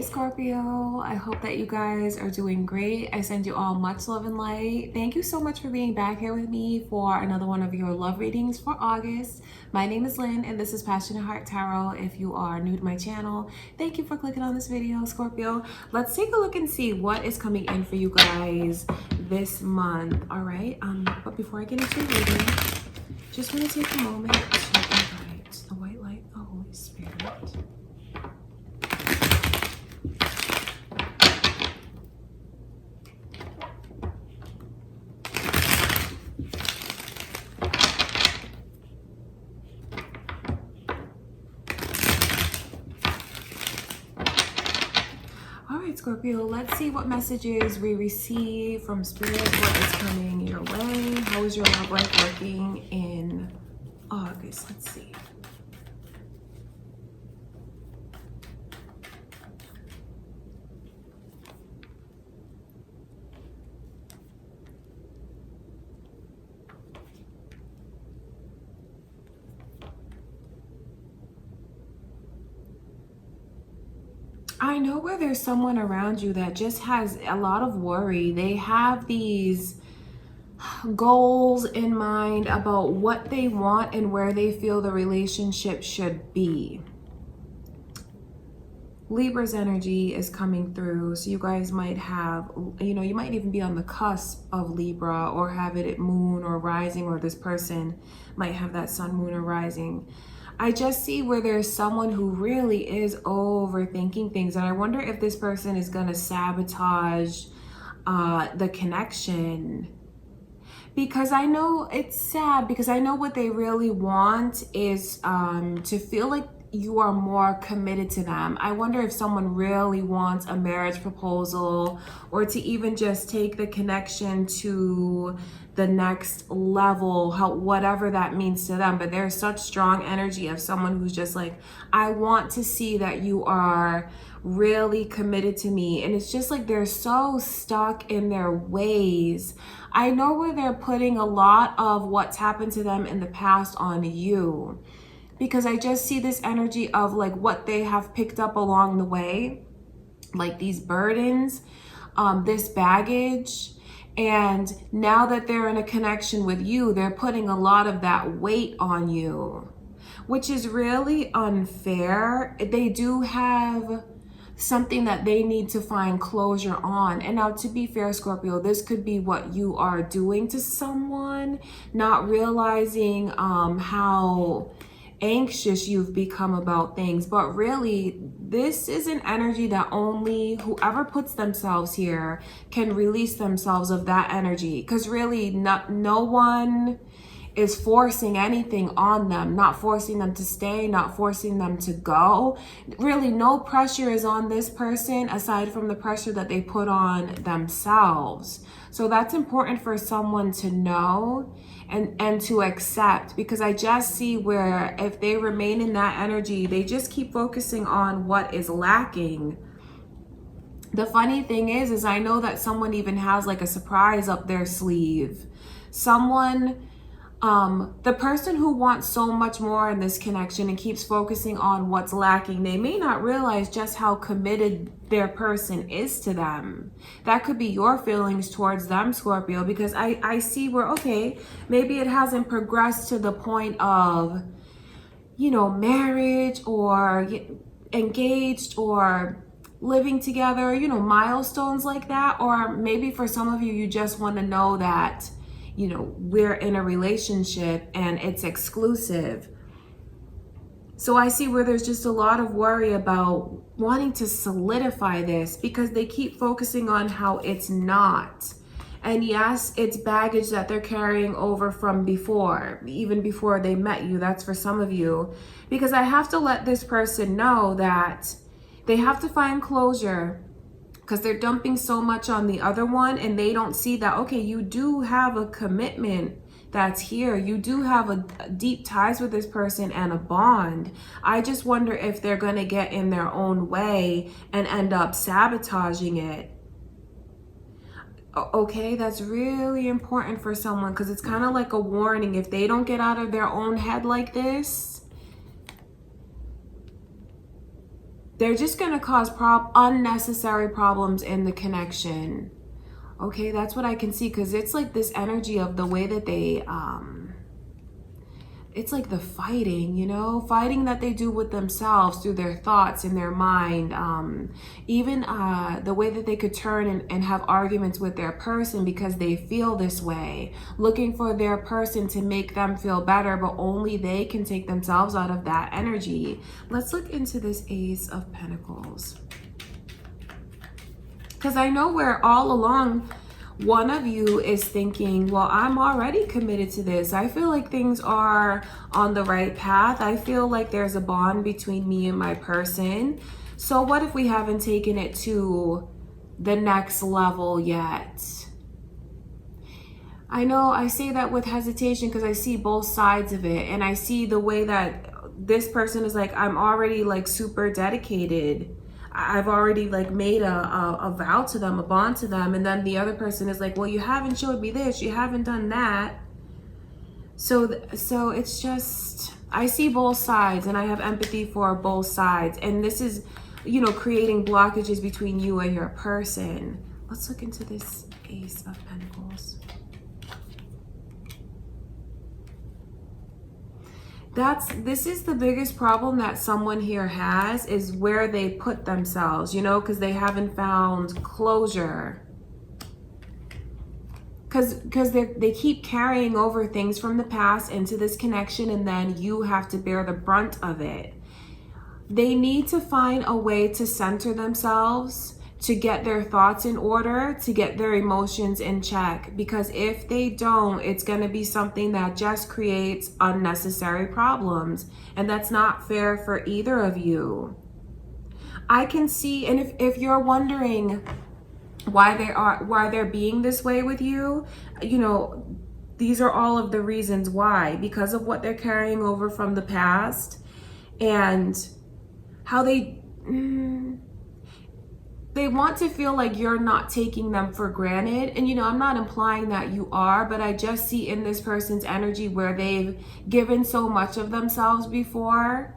Scorpio. I hope that you guys are doing great. I send you all much love and light. Thank you so much for being back here with me for another one of your love readings for August. My name is Lynn and this is Passionate Heart Tarot. If you are new to my channel, thank you for clicking on this video, Scorpio. Let's take a look and see what is coming in for you guys this month. All right. But before I get into the reading, just want to take a moment to invite the white light, the Holy Spirit. All right, Scorpio, let's see what messages we receive from Spirit. What is coming your way? How is your love life working in August? Let's see. I know where there's someone around you that just has a lot of worry. They have these goals in mind about what they want and where they feel the relationship should be. Libra's energy is coming through, so you guys might have, you might even be on the cusp of Libra or have it at moon or rising, or this person might have that sun, moon, or rising. I just see where there's someone who really is overthinking things, and I wonder if this person is going to sabotage the connection. Because I know it's sad, because I know what they really want is to feel like you are more committed to them. I wonder if someone really wants a marriage proposal, or to even just take the connection to the next level, whatever that means to them. But there's such strong energy of someone who's just like, I want to see that you are really committed to me. And it's just like they're so stuck in their ways. I know where they're putting a lot of what's happened to them in the past on you, because I just see this energy of like what they have picked up along the way, like these burdens, this baggage. And now that they're in a connection with you, they're putting a lot of that weight on you, which is really unfair. They do have something that they need to find closure on. And now, to be fair, Scorpio, this could be what you are doing to someone, not realizing how anxious you've become about things. But really, this is an energy that only whoever puts themselves here can release themselves of that energy, because really no one is forcing anything on them, not forcing them to stay, not forcing them to go. Really, no pressure is on this person aside from the pressure that they put on themselves. So that's important for someone to know and to accept, because I just see where if they remain in that energy, they just keep focusing on what is lacking. The funny thing is I know that someone even has like a surprise up their sleeve. Someone, the person who wants so much more in this connection and keeps focusing on what's lacking, they may not realize just how committed their person is to them. That could be your feelings towards them, Scorpio, because I see where, okay, maybe it hasn't progressed to the point of, marriage or engaged or living together, milestones like that. Or maybe for some of you, you just want to know that we're in a relationship and it's exclusive. So I see where there's just a lot of worry about wanting to solidify this, because they keep focusing on how it's not. And yes, it's baggage that they're carrying over from before, even before they met you. That's for some of you, because I have to let this person know that they have to find closure, because they're dumping so much on the other one, and they don't see that, okay, you do have a commitment that's here. You do have a deep ties with this person and a bond. I just wonder if they're going to get in their own way and end up sabotaging it. Okay, that's really important for someone, because it's kind of like a warning. If they don't get out of their own head like this, they're just going to cause unnecessary problems in the connection. Okay, that's what I can see, because it's like this energy of the way that they it's like the fighting, you know, fighting that they do with themselves through their thoughts in their mind. Even the way that they could turn and have arguments with their person because they feel this way, looking for their person to make them feel better, but only they can take themselves out of that energy. Let's look into this Ace of Pentacles. Because I know where all along, one of you is thinking, well, I'm already committed to this. I feel like things are on the right path. I feel like there's a bond between me and my person. So what if we haven't taken it to the next level yet? I know I say that with hesitation because I see both sides of it. And I see the way that this person is like, I'm already like super dedicated. I've already like made a vow to them, a bond to them. And then the other person is like, well, you haven't showed me this, you haven't done that. So it's just, I see both sides and I have empathy for both sides. And this is, you know, creating blockages between you and your person. Let's look into this Ace of Pentacles. This is the biggest problem that someone here has, is where they put themselves, you know, because they haven't found closure. Because they keep carrying over things from the past into this connection, and then you have to bear the brunt of it. They need to find a way to center themselves, to get their thoughts in order, to get their emotions in check. Because if they don't, it's going to be something that just creates unnecessary problems. And that's not fair for either of you. I can see, and if you're wondering why they're being this way with you, you know, these are all of the reasons why. Because of what they're carrying over from the past and how they want to feel like you're not taking them for granted. And, you know, I'm not implying that you are, but I just see in this person's energy where they've given so much of themselves before,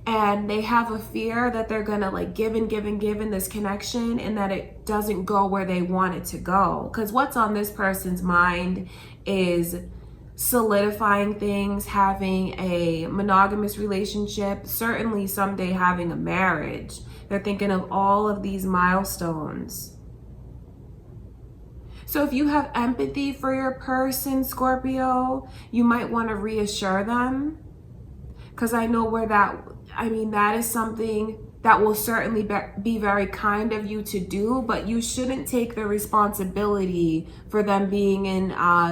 and they have a fear that they're gonna like give in this connection, and that it doesn't go where they want it to go. Because what's on this person's mind is solidifying things, having a monogamous relationship, certainly someday having a marriage. They're thinking of all of these milestones. So if you have empathy for your person, Scorpio, you might want to reassure them. Because I know where that is something that will certainly be very kind of you to do, but you shouldn't take the responsibility for them being in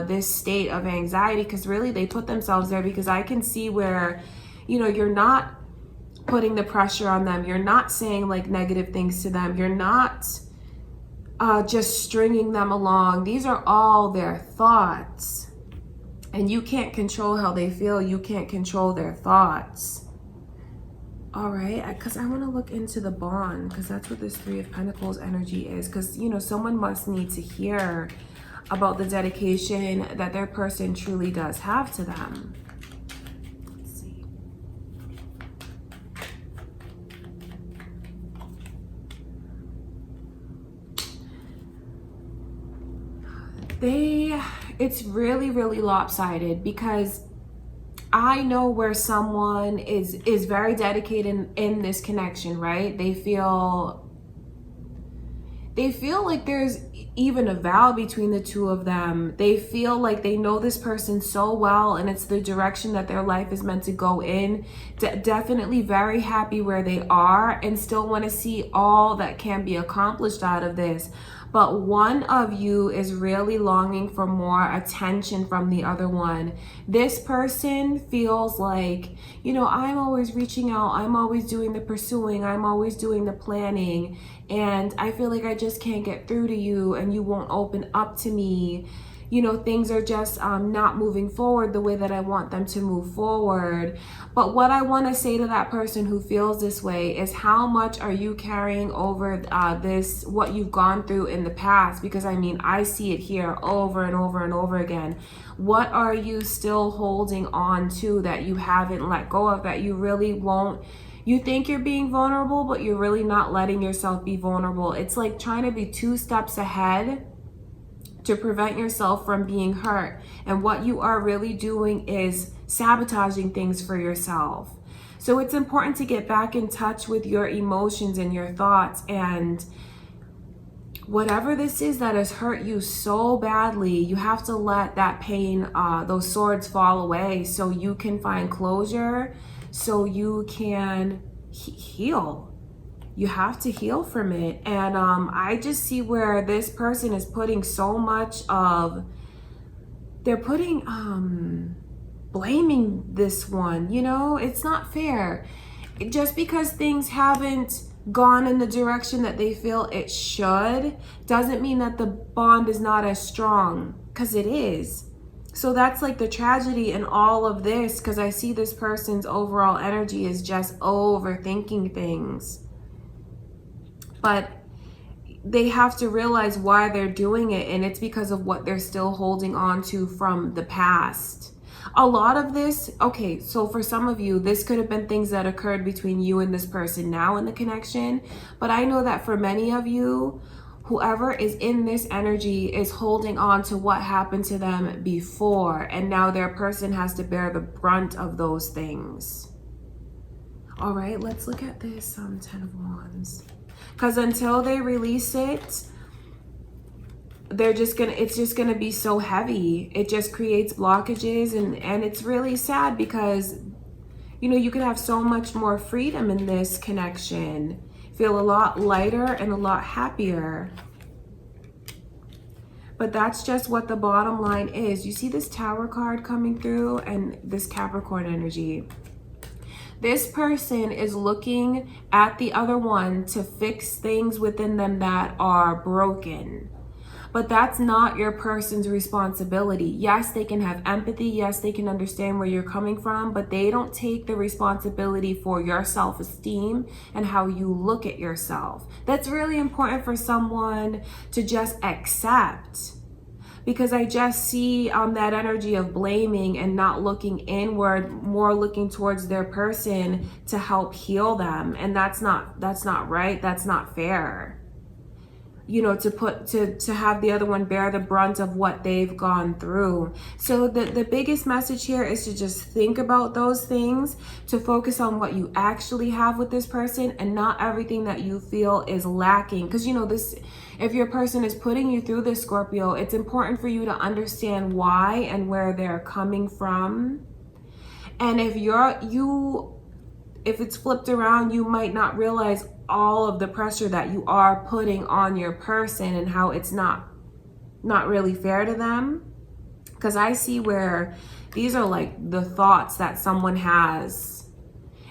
this state of anxiety, because really they put themselves there. Because I can see where, you know, you're not putting the pressure on them. You're not saying like negative things to them. You're not just stringing them along. These are all their thoughts. And you can't control how they feel. You can't control their thoughts. All right, because I want to look into the bond, because that's what this Three of Pentacles energy is. Because, you know, someone must need to hear about the dedication that their person truly does have to them. Let's see. It's really, really lopsided, because I know where someone is very dedicated in this connection, right? They feel like there's even a vow between the two of them. They feel like they know this person so well, and it's the direction that their life is meant to go in. Definitely very happy where they are, and still want to see all that can be accomplished out of this. But one of you is really longing for more attention from the other one. This person feels like, you know, I'm always reaching out, I'm always doing the pursuing, I'm always doing the planning, and I feel like I just can't get through to you, and you won't open up to me. You know, things are just not moving forward the way that I want them to move forward. But what I want to say to that person who feels this way is, how much are you carrying over what you've gone through in the past? Because I mean, I see it here over and over and over again. What are you still holding on to that you haven't let go of, that you really won't, You think you're being vulnerable, but you're really not letting yourself be vulnerable. It's like trying to be 2 steps ahead to prevent yourself from being hurt. And what you are really doing is sabotaging things for yourself. So it's important to get back in touch with your emotions and your thoughts, and whatever this is that has hurt you so badly, you have to let that pain, those swords fall away so you can find closure, so you can heal. You have to heal from it. And I just see where this person is putting so much of, they're putting, blaming this one, you know, it's not fair. Just because things haven't gone in the direction that they feel it should, doesn't mean that the bond is not as strong, because it is. So that's like the tragedy in all of this, because I see this person's overall energy is just overthinking things. But they have to realize why they're doing it, and it's because of what they're still holding on to from the past. A lot of this, okay, so for some of you, this could have been things that occurred between you and this person now in the connection. But I know that for many of you, whoever is in this energy is holding on to what happened to them before, and now their person has to bear the brunt of those things. All right, let's look at this 10 of Wands. Because until they release it, it's just gonna be so heavy. It just creates blockages, and it's really sad because, you know, you could have so much more freedom in this connection. Feel a lot lighter and a lot happier. But that's just what the bottom line is. You see this Tower card coming through and this Capricorn energy. This person is looking at the other one to fix things within them that are broken. But that's not your person's responsibility. Yes, they can have empathy. Yes, they can understand where you're coming from, but they don't take the responsibility for your self-esteem and how you look at yourself. That's really important for someone to just accept. Because I just see that energy of blaming and not looking inward, more looking towards their person to help heal them. And that's not right. That's not fair. You know, to have the other one bear the brunt of what they've gone through. So the biggest message here is to just think about those things, to focus on what you actually have with this person and not everything that you feel is lacking. Because, you know, this, if your person is putting you through this, Scorpio, it's important for you to understand why and where they're coming from. And if it's flipped around, you might not realize all of the pressure that you are putting on your person and how it's not really fair to them. Because I see where these are like the thoughts that someone has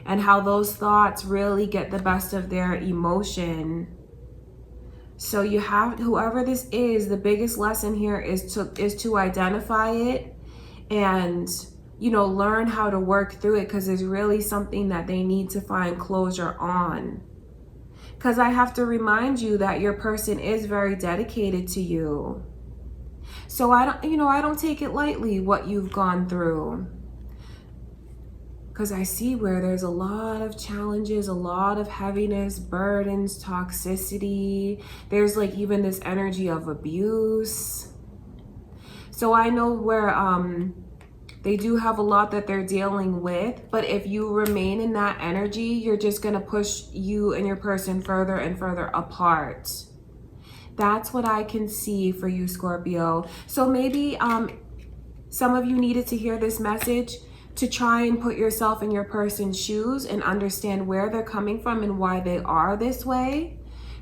and how those thoughts really get the best of their emotion. So you have, whoever this is, the biggest lesson here is to identify it and, you know, learn how to work through it, because it's really something that they need to find closure on. Because I have to remind you that your person is very dedicated to you. So I don't take it lightly what you've gone through. Because I see where there's a lot of challenges, a lot of heaviness, burdens, toxicity. There's like even this energy of abuse. So I know where they do have a lot that they're dealing with, but if you remain in that energy, you're just going to push you and your person further and further apart. That's what I can see for you, Scorpio. So maybe some of you needed to hear this message to try and put yourself in your person's shoes and understand where they're coming from and why they are this way,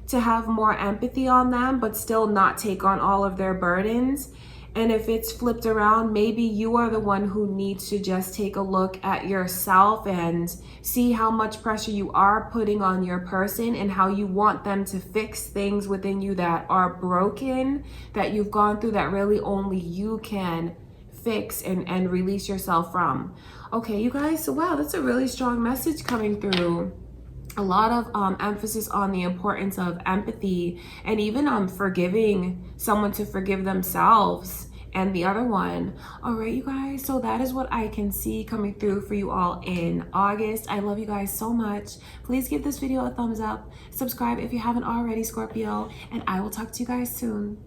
to have more empathy on them, but still not take on all of their burdens. And if it's flipped around, maybe you are the one who needs to just take a look at yourself and see how much pressure you are putting on your person and how you want them to fix things within you that are broken, that you've gone through, that really only you can fix and release yourself from. Okay, you guys, so wow, that's a really strong message coming through. A lot of emphasis on the importance of empathy and even forgiving someone to forgive themselves and the other one. All right, you guys, so that is what I can see coming through for you all in August. I love you guys so much. Please give this video a thumbs up, subscribe if you haven't already, Scorpio, and I will talk to you guys soon.